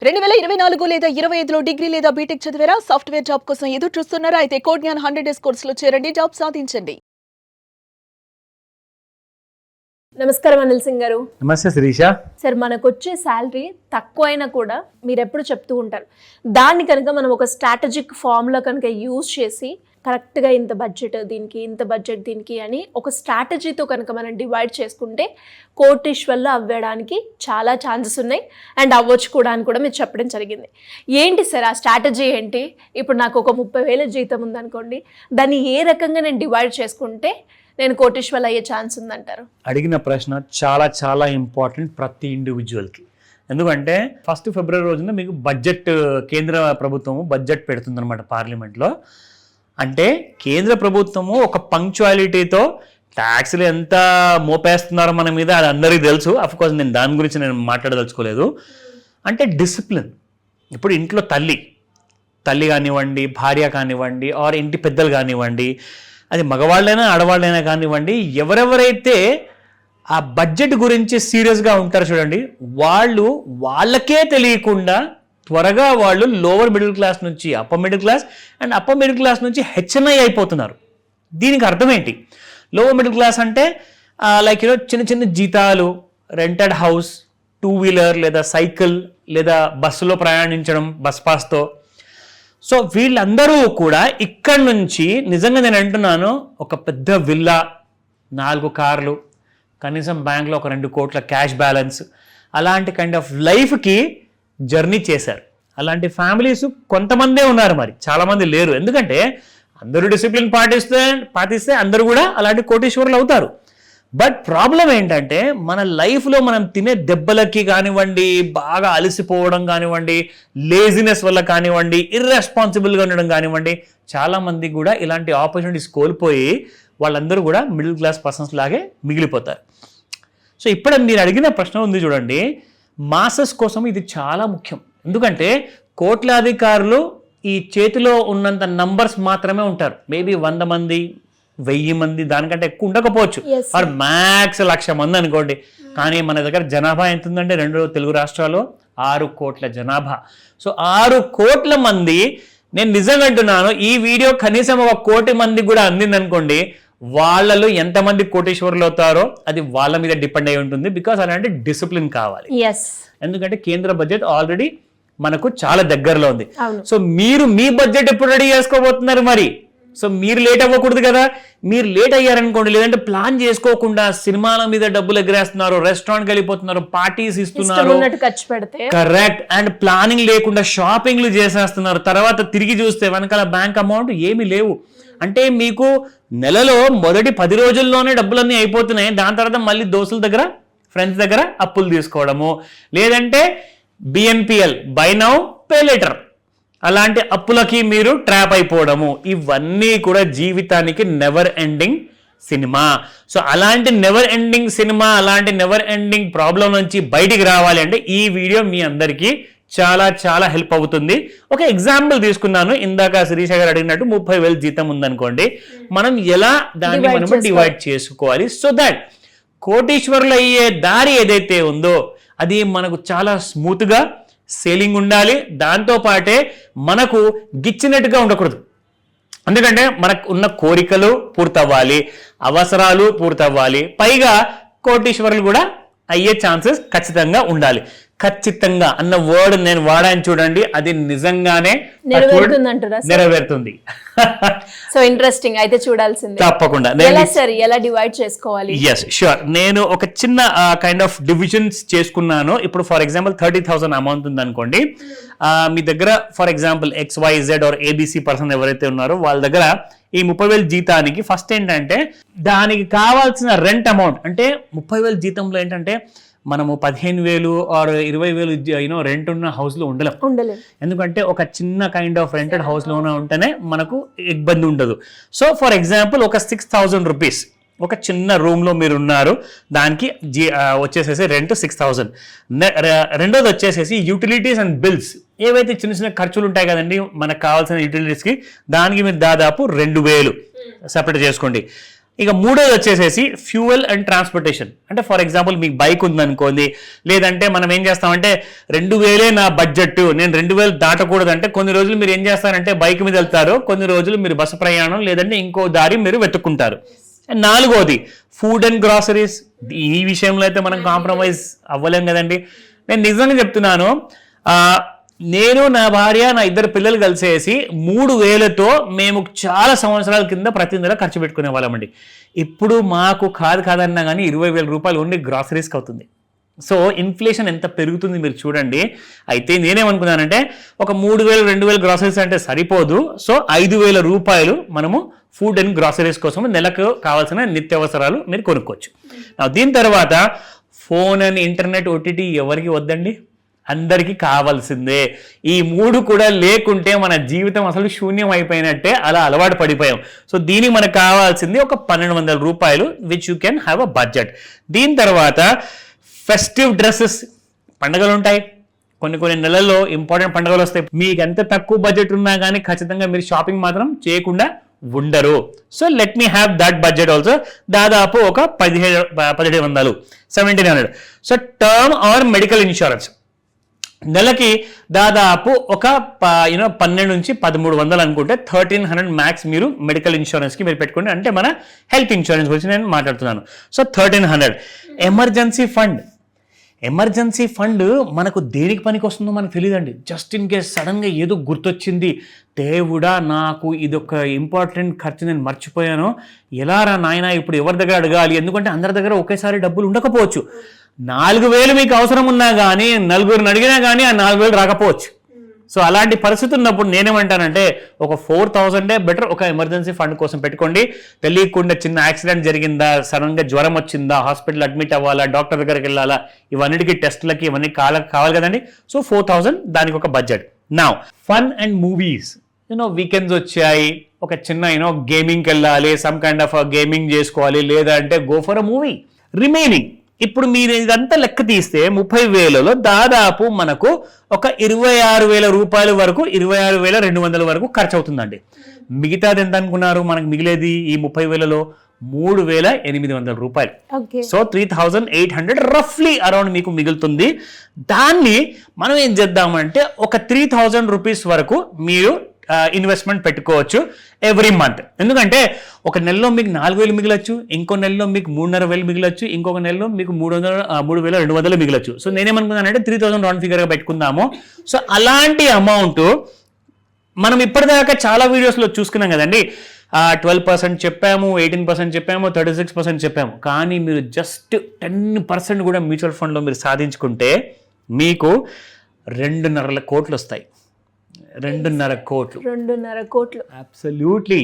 2024 లేదా 25లో డిగ్రీ లేదా బీటెక్ చదివారా? సాఫ్ట్‌వేర్ జాబ్ కోసం ఎదురు చూస్తున్నారా? అయితే కోడ్ జ్ఞాన్ 100 డేస్ కోర్సులో చేరండి, జాబ్ సాధించండి. నమస్కారం అనిల్ సింగ్ గారు. నమస్తే శిరీష. సార్, మనకు వచ్చే శాలరీ తక్కువైనా కూడా మీరు ఎప్పుడు చెప్తూ ఉంటారు, దాన్ని కనుక మనం ఒక స్ట్రాటజిక్ ఫామ్లో కనుక యూజ్ చేసి కరెక్ట్గా ఇంత బడ్జెట్ దీనికి, ఇంత బడ్జెట్ దీనికి అని ఒక స్ట్రాటజీతో కనుక మనం డివైడ్ చేసుకుంటే కోటీశ్వర్లు అవ్వడానికి చాలా ఛాన్సెస్ ఉన్నాయి అండ్ అవ్వచ్చు కూడా అని కూడా మీరు చెప్పడం జరిగింది. ఏంటి సార్ ఆ స్ట్రాటజీ ఏంటి? ఇప్పుడు నాకు ఒక 30,000 జీతం ఉందనుకోండి, దాన్ని ఏ రకంగా నేను డివైడ్ చేసుకుంటే నేను కోటీశ్వర్లు అయ్యే ఛాన్స్ ఉందంటారు? అడిగిన ప్రశ్న చాలా చాలా ఇంపార్టెంట్ ప్రతి ఇండివిజువల్కి. ఎందుకంటే 1 ఫిబ్రవరి రోజున మీకు బడ్జెట్, కేంద్ర ప్రభుత్వము బడ్జెట్ పెడుతుందన్నమాట పార్లమెంట్లో. అంటే కేంద్ర ప్రభుత్వము ఒక పంక్చువాలిటీతో ట్యాక్స్లు ఎంత మోపేస్తున్నారో మన మీద అది అందరికీ తెలుసు. అఫ్కోర్స్ నేను దాని గురించి నేను మాట్లాడదలుచుకోలేదు. అంటే డిసిప్లిన్. ఇప్పుడు ఇంట్లో తల్లి కానివ్వండి, భార్య కానివ్వండి, ఆర్ ఇంటి పెద్దలు కానివ్వండి, అది మగవాళ్ళైనా ఆడవాళ్ళైనా కానివ్వండి, ఎవరెవరైతే ఆ బడ్జెట్ గురించి సీరియస్గా ఉంటారో చూడండి, వాళ్ళకే తెలియకుండా త్వరగా వాళ్ళు లోవర్ మిడిల్ క్లాస్ నుంచి upper middle class and upper middle class నుంచి హెచ్ఎన్ఐ అయిపోతున్నారు. దీనికి అర్థం ఏంటి? లోవర్ మిడిల్ క్లాస్ అంటే లైక్ చిన్న చిన్న జీతాలు, రెంటెడ్ హౌస్, 2 వీలర్ లేదా సైకిల్ లేదా బస్సులో ప్రయాణించడం బస్ పాస్తో. సో వీళ్ళందరూ కూడా ఇక్కడి నుంచి నిజంగా నేను అంటున్నాను, ఒక పెద్ద విల్లా, 4 కార్లు, కనీసం బ్యాంక్లో ఒక 2 కోట్ల క్యాష్ బ్యాలెన్స్, అలాంటి కైండ్ ఆఫ్ లైఫ్కి జర్నీ చేశారు. అలాంటి ఫ్యామిలీస్ కొంతమందే ఉన్నారు, మరి చాలామంది లేరు. ఎందుకంటే అందరూ డిసిప్లిన్ పాటిస్తే అందరూ కూడా అలాంటి కోటీశ్వరులు అవుతారు. బట్ ప్రాబ్లం ఏంటంటే మన లైఫ్లో మనం తినే దెబ్బలకి కానివ్వండి, బాగా అలసిపోవడం కానివ్వండి, లేజినెస్ వల్ల కానివ్వండి, ఇర్రెస్పాన్సిబుల్గా ఉండడం కానివ్వండి, చాలామంది కూడా ఇలాంటి ఆపర్చునిటీస్ కోల్పోయి వాళ్ళందరూ కూడా మిడిల్ క్లాస్ పర్సన్స్ లాగే మిగిలిపోతారు. సో ఇప్పుడు మీరు అడిగిన ప్రశ్న ఉంది చూడండి, మాసెస్ కోసం ఇది చాలా ముఖ్యం. ఎందుకంటే కోట్లాధికారులు ఈ చేతిలో ఉన్నంత నంబర్స్ మాత్రమే ఉంటారు. మేబీ 100 మంది, 1000 మంది, దానికంటే ఎక్కువ ఉండకపోవచ్చు. ఆర్ మ్యాక్స్ 1,00,000 మంది అనుకోండి. కానీ మన దగ్గర జనాభా ఎంత ఉందంటే 2 తెలుగు రాష్ట్రాల్లో 6 కోట్ల జనాభా. సో 6 కోట్ల మంది, నేను నిజంగా అంటున్నాను, ఈ వీడియో కనీసం 1 కోటి మందికి కూడా అందింది అనుకోండి, వాళ్ళలో ఎంతమంది కోటీశ్వరులు అవుతారో అది వాళ్ళ మీద డిపెండ్ అయి ఉంటుంది. బికాస్ అలాంటి డిసిప్లిన్ కావాలి. ఎందుకంటే కేంద్ర బడ్జెట్ ఆల్రెడీ మనకు చాలా దగ్గరలో ఉంది. సో మీరు మీ బడ్జెట్ ఎప్పుడు రెడీ చేసుకోబోతున్నారు మరి? సో మీరు లేట్ అవ్వకూడదు కదా. మీరు లేట్ అయ్యారనుకోండి, లేదంటే ప్లాన్ చేసుకోకుండా సినిమాల మీద డబ్బులు ఎగరేస్తున్నారు, రెస్టారెంట్కి వెళ్ళిపోతున్నారు, పార్టీస్ ఇస్తున్నారు, కరెక్ట్, అండ్ ప్లానింగ్ లేకుండా షాపింగ్లు చేసేస్తున్నారు. తర్వాత తిరిగి చూస్తే వెనకాల బ్యాంక్ అమౌంట్ ఏమీ లేవు. అంటే మీకు నెలలో మొదటి 10 రోజుల్లోనే డబ్బులన్నీ అయిపోతున్నాయి. దాని తర్వాత మళ్ళీ దోస్తుల దగ్గర, ఫ్రెండ్స్ దగ్గర అప్పులు తీసుకోవడము, లేదంటే BNPL, by now pay later, అలాంటి అప్పులకి మీరు ట్రాప్ అయిపోవడము, ఇవన్నీ కూడా జీవితానికి నెవర్ ఎండింగ్ సినిమా. సో అలాంటి నెవర్ ఎండింగ్ సినిమా, అలాంటి నెవర్ ఎండింగ్ ప్రాబ్లం నుంచి బయటికి రావాలి అంటే ఈ వీడియో మీ అందరికీ చాలా చాలా హెల్ప్ అవుతుంది. ఒక ఎగ్జాంపుల్ తీసుకున్నాను. ఇందాక శిరీష గారు అడిగినట్టు 30,000 జీతం ఉందనుకోండి, మనం ఎలా దాన్ని మనం డివైడ్ చేసుకోవాలి సో దాట్ కోటీశ్వరులు అయ్యే దారి ఏదైతే ఉందో అది మనకు చాలా స్మూత్గా సేలింగ్ ఉండాలి. దాంతోపాటే మనకు గిచ్చినట్టుగా ఉండకూడదు. ఎందుకంటే మనకు ఉన్న కోరికలు పూర్తవ్వాలి, అవసరాలు పూర్తవ్వాలి, పైగా కోటీశ్వరులు కూడా అయ్యే ఛాన్సెస్ ఖచ్చితంగా ఉండాలి. ఖచ్చితంగా అన్న వర్డ్ నేను వాడాను చూడండి, అది నిజంగానే నెరవేరుతుంది. సో ఇంట్రెస్టింగ్, అయితే చూడాల్సిందే తప్పకుండా. ఎలా డివైడ్ చేసుకోవాలి? Yes sure. నేను ఒక చిన్న కైండ్ ఆఫ్ డివిజన్స్ చేసుకున్నాను. ఇప్పుడు ఫర్ ఎగ్జాంపుల్ 30,000 అమౌంట్ ఉంది అనుకోండి, మీ దగ్గర for example XYZ or ABC person ఎవరైతే ఉన్నారో వాళ్ళ దగ్గర ఈ 30,000 జీతానికి ఫస్ట్ ఏంటంటే దానికి కావాల్సిన రెంట్ అమౌంట్, అంటే 30,000 జీతంలో ఏంటంటే మనము 15,000 ఆర్ 20,000 రెంట్ ఉన్న హౌస్లో ఉండలేం. ఎందుకంటే ఒక చిన్న కైండ్ ఆఫ్ రెంటెడ్ హౌస్లోనే ఉంటేనే మనకు ఇబ్బంది ఉండదు. సో ఫర్ ఎగ్జాంపుల్ ఒక 6,000 రూపీస్ ఒక చిన్న రూమ్లో మీరు ఉన్నారు, దానికి వచ్చేసేసి రెంట్ 6,000. రెండోది వచ్చేసేసి యూటిలిటీస్ అండ్ బిల్స్, ఏవైతే చిన్న చిన్న ఖర్చులు ఉంటాయి కదండి మనకు కావాల్సిన యూటిలిటీస్కి, దానికి మీరు దాదాపు 2,000 సెపరేట్ చేసుకోండి. ఇక మూడోది వచ్చేసేసి ఫ్యూయల్ అండ్ ట్రాన్స్పోర్టేషన్. అంటే ఫర్ ఎగ్జాంపుల్ మీకు బైక్ ఉందనుకోండి, లేదంటే మనం ఏం చేస్తామంటే 2000 నా బడ్జెట్, నేను 2000 దాటకూడదు అంటే కొన్ని రోజులు మీరు ఏం చేస్తారంటే బైక్ మీద వెళ్తారు, కొన్ని రోజులు మీరు బస్సు ప్రయాణం లేదంటే ఇంకో దారి మీరు వెతుక్కుంటారు. నాలుగోది ఫుడ్ అండ్ గ్రాసరీస్. ఈ విషయంలో అయితే మనం కాంప్రమైజ్ అవ్వలేం కదండి. నేను నిజంగా చెప్తున్నాను, నేను నా భార్య నా 2 పిల్లలు కలిసేసి 3000తో మేము చాలా సంవత్సరాల కింద ప్రతి నెల ఖర్చు పెట్టుకునే వాళ్ళమండి. ఇప్పుడు మాకు కాదన్నా కానీ 20,000 రూపాయలు ఓన్లీ గ్రాసరీస్కి అవుతుంది. సో ఇన్ఫ్లేషన్ ఎంత పెరుగుతుంది మీరు చూడండి. అయితే నేనేమనుకున్నానంటే ఒక 3,000 2,000 గ్రాసరీస్ అంటే సరిపోదు. సో 5,000 రూపాయలు మనము ఫుడ్ అండ్ గ్రాసరీస్ కోసం నెలకు కావాల్సిన నిత్యావసరాలు మీరు కొనుక్కోవచ్చు. దీని తర్వాత ఫోన్ అండ్ ఇంటర్నెట్ ఓటీటీ ఎవరికి వద్దండి, అందరికీ కావాల్సిందే. ఈ 3 కూడా లేకుంటే మన జీవితం అసలు శూన్యం అయిపోయినట్టే, అలా అలవాటు పడిపోయాం. సో దీనికి మనకు కావాల్సింది ఒక 1,200 రూపాయలు, which you can have a budget. దీని తర్వాత ఫెస్టివ్ డ్రెస్సెస్. పండుగలు ఉంటాయి, కొన్ని నెలల్లో ఇంపార్టెంట్ పండుగలు వస్తాయి. మీకు ఎంత తక్కువ బడ్జెట్ ఉన్నా కానీ ఖచ్చితంగా మీరు షాపింగ్ మాత్రం చేయకుండా ఉండరు. So let me have that budget also. దాదాపు ఒక 1,700 1,700. So term are medical insurance నెలకి దాదాపు ఒక 12 నుంచి 1300 అనుకుంటే 1,300 మ్యాక్స్ మీరు మెడికల్ ఇన్సూరెన్స్కి మీరు పెట్టుకోండి. అంటే మన హెల్త్ ఇన్సూరెన్స్ గురించి నేను మాట్లాడుతున్నాను. సో 1,300. ఎమర్జెన్సీ ఫండ్ మనకు దేనికి పనికి వస్తుందో మనకు తెలియదండి. జస్ట్ ఇన్ కేస్ సడన్గా ఏదో గుర్తొచ్చింది, దేవుడా నాకు ఇదొక ఇంపార్టెంట్ ఖర్చు నేను మర్చిపోయాను, ఎలా రా నాయన ఇప్పుడు ఎవరి దగ్గర అడగాలి, ఎందుకంటే అందరి దగ్గర ఒకేసారి డబ్బులు ఉండకపోవచ్చు. 4,000 మీకు అవసరం ఉన్నా కానీ 4 అడిగినా కానీ ఆ 4,000 రాకపోవచ్చు. సో అలాంటి పరిస్థితి ఉన్నప్పుడు నేనేమంటానంటే ఒక 4,000 బెటర్ ఒక ఎమర్జెన్సీ ఫండ్ కోసం పెట్టుకోండి. తెలియకుండా చిన్న యాక్సిడెంట్ జరిగిందా, సడన్గా జ్వరం వచ్చిందా, హాస్పిటల్ అడ్మిట్ అవ్వాలా, డాక్టర్ దగ్గరికి వెళ్ళాలా, ఇవన్నిటికీ టెస్టులకి ఇవన్నీ కావాలి కదండి. సో 4,000 దానికి ఒక budget. Now fun and movies. Weekends వచ్చాయి, ఒక చిన్న గేమింగ్కి వెళ్ళాలి, సమ్ కైండ్ ఆఫ్ గేమింగ్ చేసుకోవాలి, లేదా అంటే go for a movie. Remaining ఇప్పుడు మీరు ఇదంతా లెక్క తీస్తే 30,000లో దాదాపు మనకు ఒక 26,000 రూపాయల వరకు, 26,200 వరకు ఖర్చు అవుతుందండి. మిగతాది ఎంత అనుకున్నారు? మనకు మిగిలేది ఈ 30,000లో 3,800 రూపాయలు. సో 3,800 రఫ్లీ అరౌండ్ మీకు మిగులుతుంది. దాన్ని మనం ఏం చేద్దామంటే ఒక 3,000 రూపీస్ వరకు మీరు ఇన్వెస్ట్మెంట్ పెట్టుకోవచ్చు ఎవ్రీ మంత్. ఎందుకంటే ఒక నెలలో మీకు 4,000 మిగలచ్చు, ఇంకో నెలలో మీకు 3,500 మిగలచ్చు, ఇంకొక నెలలో మీకు 3,200 మిగలచ్చు. సో నేనేమనుకున్నానంటే 3,000 రౌండ్ ఫిగర్గా పెట్టుకుందాము. సో అలాంటి అమౌంట్ మనం ఇప్పటిదాకా చాలా వీడియోస్లో చూసుకున్నాం కదండి. 12% చెప్పాము, 18% చెప్పాము, 36% చెప్పాము. కానీ మీరు జస్ట్ 10% కూడా మ్యూచువల్ ఫండ్లో మీరు సాధించుకుంటే మీకు 2.5 కోట్లు వస్తాయి. 2.5 కోట్లు. Absolutely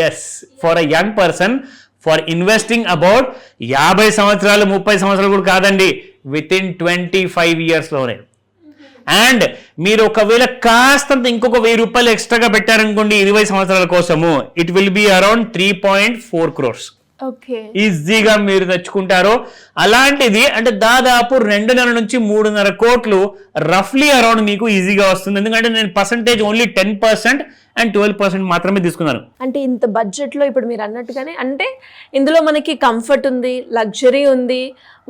yes. For a young person, for investing about 50 సంవత్సరాలు 30 సంవత్సరాలు కూడా కాదండి, విత్ ఇన్ 25 ఇయర్స్లోనే. అండ్ మీరు ఒకవేళ కాస్తంత ఇంకొక 1,000 రూపాయలు ఎక్స్ట్రాగా పెట్టారనుకోండి 20 సంవత్సరాల కోసము, it will be around 3.4 crores. ఈజీగా మీరు తెచ్చుకుంటారు. అలాంటిది అంటే దాదాపు 2.5 నుంచి 3.5 కోట్లు రఫ్లీ అరౌండ్ మీకు ఈజీగా వస్తుంది. ఎందుకంటే నేను పర్సంటేజ్ ఓన్లీ 10% అండ్ 12% మాత్రమే తీసుకున్నాను. అంటే ఇంత బడ్జెట్లో ఇప్పుడు మీరు అన్నట్టుగానే అంటే ఇందులో మనకి కంఫర్ట్ ఉంది, లగ్జరీ ఉంది,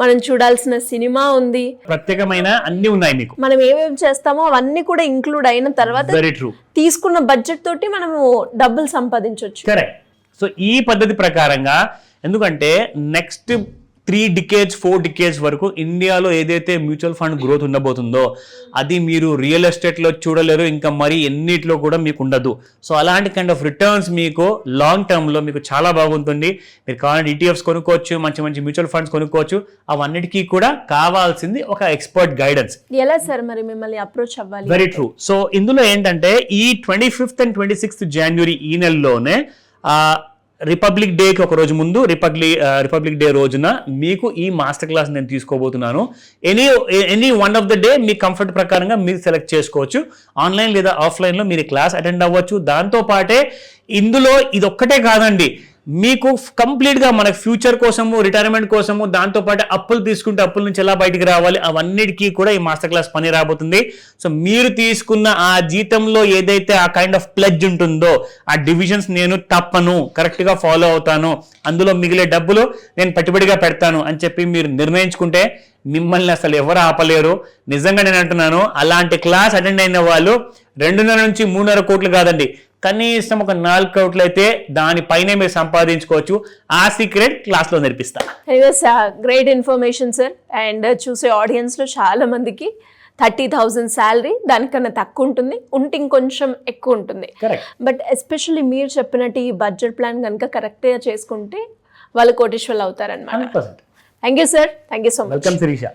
మనం చూడాల్సిన సినిమా ఉంది, ప్రత్యేకమైన అన్ని ఉన్నాయి మీకు. మనం ఏమేమి చేస్తామో అవన్నీ కూడా ఇంక్లూడ్ అయిన తర్వాత వెరీ ట్రూ, తీసుకున్న బడ్జెట్ తోటి మనము డబ్బులు సంపాదించవచ్చు. కరెక్ట్. సో ఈ పద్ధతి ప్రకారంగా, ఎందుకంటే నెక్స్ట్ 3 decades 4 decades వరకు ఇండియాలో ఏదైతే మ్యూచువల్ ఫండ్ గ్రోత్ ఉండబోతుందో అది మీరు రియల్ ఎస్టేట్లో చూడలేరు, ఇంకా మరి ఎన్నిట్లో కూడా మీకు ఉండదు. సో అలాంటి కైండ్ ఆఫ్ రిటర్న్స్ మీకు లాంగ్ టర్మ్లో మీకు చాలా బాగుంటుంది. మీరు కావాలంటే ETFs కొనుక్కోవచ్చు, మంచి మంచి మ్యూచువల్ ఫండ్స్ కొనుక్కోవచ్చు. అవన్నిటికీ కూడా కావాల్సింది ఒక ఎక్స్పర్ట్ గైడెన్స్. ఎలా సార్ మరి మిమ్మల్ని అప్రోచ్ అవ్వాలి? Very true. సో ఇందులో ఏంటంటే ఈ 25th and 26th January ఈ నెలలోనే రిపబ్లిక్ డేకి ఒక రోజు ముందు రిపబ్లిక్ డే రోజున మీకు ఈ మాస్టర్ క్లాస్ నేను తీసుకోబోతున్నాను. Any one of the day మీ కంఫర్ట్ ప్రకారంగా మీరు సెలెక్ట్ చేసుకోవచ్చు. ఆన్లైన్ లేదా ఆఫ్లైన్లో మీరు క్లాస్ అటెండ్ అవ్వచ్చు. దాంతో పాటే ఇందులో ఇది ఒక్కటే కాదండి, మీకు కంప్లీట్గా మన ఫ్యూచర్ కోసము, రిటైర్మెంట్ కోసము, దాంతోపాటు అప్పులు తీసుకుంటే అప్పుల నుంచి ఎలా బయటికి రావాలి, అవన్నిటికీ కూడా ఈ మాస్టర్ క్లాస్ పని రాబోతుంది. సో మీరు తీసుకున్న ఆ జీతంలో ఏదైతే ఆ కైండ్ ఆఫ్ ప్లెడ్జ్ ఉంటుందో, ఆ డివిజన్స్ నేను తప్పను, కరెక్ట్గా ఫాలో అవుతాను, అందులో మిగిలే డబ్బులు నేను పెట్టుబడిగా పెడతాను అని చెప్పి మీరు నిర్ణయించుకుంటే మిమ్మల్ని అసలు ఎవరు ఆపలేరు. నిజంగా నేను అంటున్నాను, అలాంటి క్లాస్ అటెండ్ అయిన వాళ్ళు 2.5 నుంచి 3.5 కోట్లు కాదండి, కనీసం ఒక 4 కోట్లు అయితే దానిపైనే మీరు సంపాదించుకోవచ్చు. ఆ సీక్రెట్ క్లాస్లో నేర్పిస్తా. Great information sir. అండ్ చూసే ఆడియన్స్లో చాలా మందికి 30,000 శాలరీ, దానికన్నా తక్కువ ఉంటుంది, ఉంటే ఇంకొంచెం ఎక్కువ ఉంటుంది. బట్ ఎస్పెషల్లీ మీరు చెప్పినట్టు ఈ బడ్జెట్ ప్లాన్ కనుక కరెక్ట్గా చేసుకుంటే వాళ్ళు కోటీశ్వర్లు అవుతారనమాట. Thank you sir, thank you so much. Welcome Sirisha.